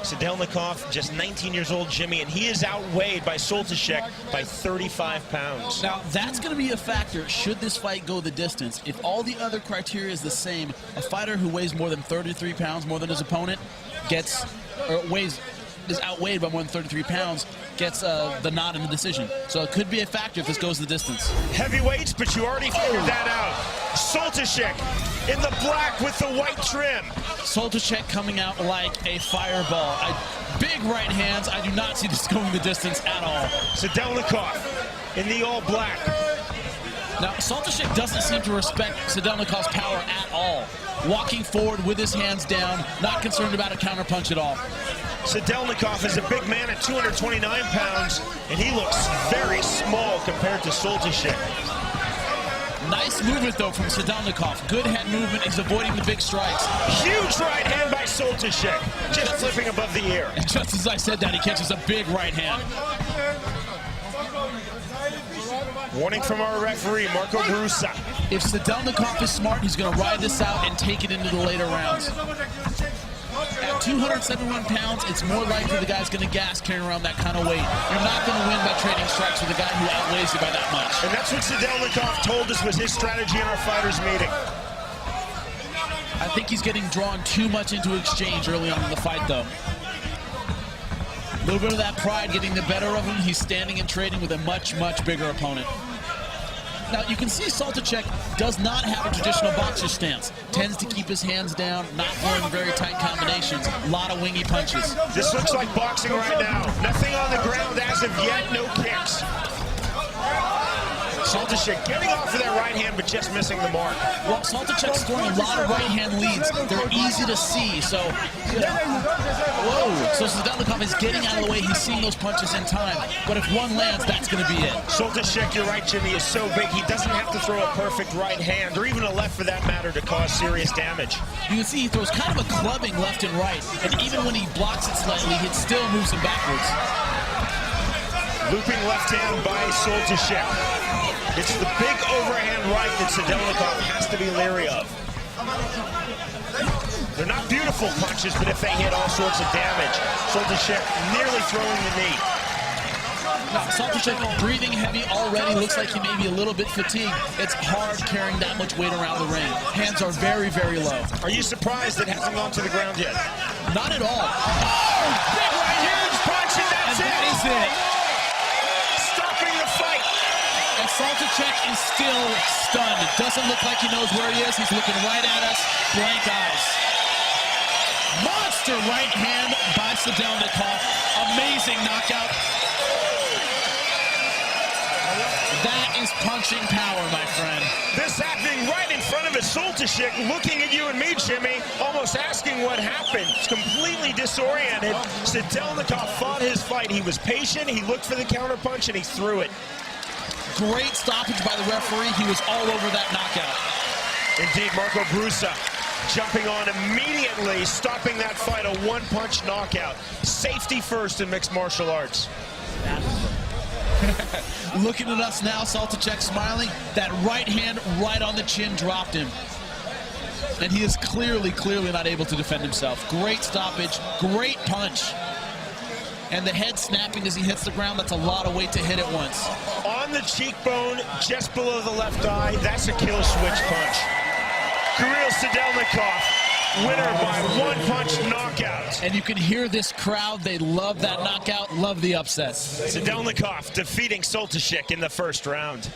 Sidельnikov, just 19 years old, Jimmy, and he is outweighed by Soltysiak by 35 pounds. Now, that's going to be a factor should this fight go the distance. If all the other criteria is the same, a fighter who weighs more than 33 pounds, more than his opponent, is outweighed by more than 33 pounds, gets the nod in the decision. So it could be a factor if this goes the distance. Heavyweights, but you already figured that out. Soltysiak in the black with the white trim. Soltysiak coming out like a fireball. Big right hands. I do not see this going the distance at all. Sidельnikov in the all black. Now, Soltysiak doesn't seem to respect Sidельnikov's power at all. Walking forward with his hands down, not concerned about a counterpunch at all. Sidельnikov is a big man at 229 pounds, and he looks very small compared to Soltysiak. Nice movement, though, from Sidельnikov. Good head movement. He's avoiding the big strikes. Huge right hand by Soltysiak, just flipping above the ear. And just as I said that, he catches a big right hand. Warning from our referee, Marco Brusa. If Sidельnikov is smart, he's going to ride this out and take it into the later rounds. At 271 pounds, it's more likely the guy's going to gas carrying around that kind of weight. You're not going to win by trading strikes with a guy who outweighs you by that much. And that's what Sidельnikov told us was his strategy in our fighters meeting. I think he's getting drawn too much into exchange early on in the fight, though. A little bit of that pride getting the better of him. He's standing and trading with a much, much bigger opponent. Now, you can see Soltysiak does not have a traditional boxer stance. Tends to keep his hands down, not throwing very tight combinations. A lot of wingy punches. This looks like boxing right now. Nothing on the ground as of yet, no kicks. Soltysiak getting off of that right hand, but just missing the mark. Well, Soltysiak's throwing a lot of right hand leads. They're easy to see, so... Whoa! So Sidельnikov is getting out of the way. He's seeing those punches in time. But if one lands, that's going to be it. Soltysiak, you're right, Jimmy, is so big, he doesn't have to throw a perfect right hand, or even a left for that matter, to cause serious damage. You can see he throws kind of a clubbing left and right, and even when he blocks it slightly, it still moves him backwards. Looping left hand by Soltysiak. It's the big overhand right that Sidельnikov has to be leery of. They're not beautiful punches, but if they hit, all sorts of damage. Soltysiak nearly throwing the knee. Now, Soltysiak breathing heavy already. Looks like he may be a little bit fatigued. It's hard carrying that much weight around the ring. Hands are very, very low. Are you surprised it hasn't gone to the ground yet? Not at all. Oh! Big right huge punch, and that's it! That is it. Stopping the fight. And Soltysiak is still stunned. It doesn't look like he knows where he is. He's looking right at us, blank eyes. Monster right hand by Sidельnikov. Amazing knockout. That is punching power, my friend. This happening right in front of us. Soltysiak looking at you and me, Jimmy, almost asking what happened. Completely disoriented. Sidельnikov fought his fight. He was patient, he looked for the counterpunch, and he threw it. Great stoppage by the referee. He was all over that knockout. Indeed, Marco Brusa jumping on immediately, stopping that fight, a one-punch knockout. Safety first in mixed martial arts. Looking at us now, Soltysiak smiling. That right hand right on the chin dropped him. And he is clearly not able to defend himself. Great stoppage, great punch. And the head snapping as he hits the ground, that's a lot of weight to hit at once. On the cheekbone, just below the left eye, that's a kill switch punch. Kirill Sidельnikov, winner by one-punch knockout. And you can hear this crowd. They love that knockout, love the upset. Sidельnikov defeating Soltysiak in the first round.